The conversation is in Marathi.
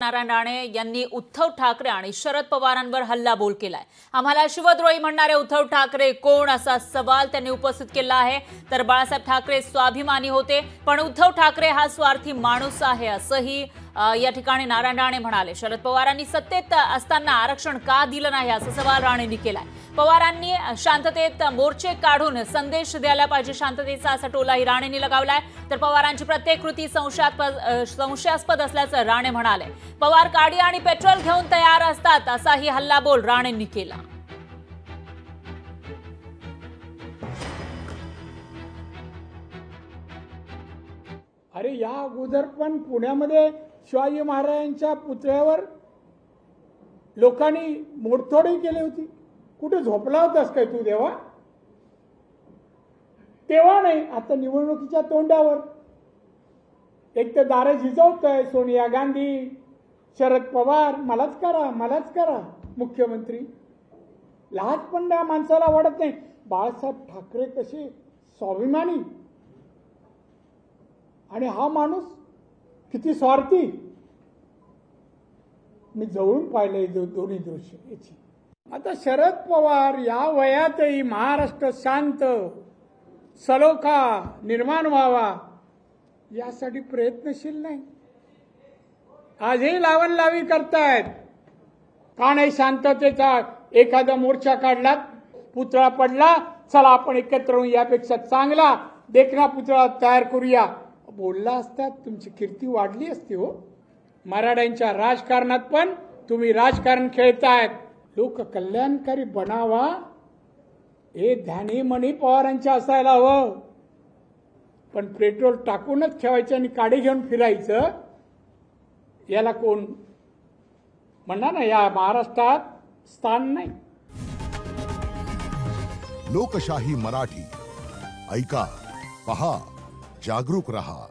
नारायण राणे यांनी उद्धव ठाकरे आणि शरद पवारांवर हल्लाबोल केलाय। आम्हाला शिवद्रोही म्हणणारे उद्धव ठाकरे कोण असा सवाल त्यांनी उपस्थित केला आहे। तर बाळासाहेब ठाकरे स्वाभिमानी होते, पण उद्धव ठाकरे हा स्वार्थी माणूस आहे असंही या ठिकाणी नारायण राणे म्हणाले। शरद पवारांनी सत्तेत असताना आरक्षण का दिलं नाही असा सवाल राणेंनी केलाय। पवारांनी शांततेत मोर्चे काढून संदेश द्यायला पाहिजे शांततेचा असा टोलाही राणेंनी लगावलाय। तर पवारांची प्रत्येक कृती संशयास्पद असल्याचं राणे म्हणाले। पवार गाडी आणि पेट्रोल घेऊन तयार असतात असाही हल्लाबोल राणेंनी केला। अरे या अगोदर पण पुण्यामध्ये शिवाजी महाराजांच्या पुतळ्यावर लोकांनी मोडतोडही केली होती। कुठे झोपला होतास काय तू देवा? तेव्हा नाही, आता निवडणुकीच्या तोंडावर एक तर दारं झिजवतोय सोनिया गांधी, शरद पवार, मलाच करा मुख्यमंत्री। लहान पण त्या माणसाला वाटत नाही। बाळासाहेब ठाकरे कसे स्वाभिमानी आणि हा माणूस किती स्वार्थी। मी जवळून पाहिलंय दोन्ही दृश्य याची। आता शरद पवार या वयातही महाराष्ट्र शांत सलोखा निर्माण व्हावा यासाठी प्रयत्नशील नाही। आजही लावणलावी करतायत। का नाही शांततेचा एखादा मोर्चा काढला, पुतळा पडला, चला आपण एकत्र होऊन यापेक्षा चांगला देखना पुतळा तयार करूया बोलला असतात, तुमची कीर्ती वाढली असती हो। मराठ्यांच्या राजकारणात पण तुम्ही राजकारण खेळतायत। लोक कल्याणकारी बनावा हे ध्यानी मनी पवारांच्या असायला हवं, पण पेट्रोल टाकूनच ठेवायचं आणि काडी घेऊन फिरायचं याला कोण म्हणणार ना, या महाराष्ट्रात स्थान नाही। लोकशाही मराठी ऐका, पहा, जागरूक रहा।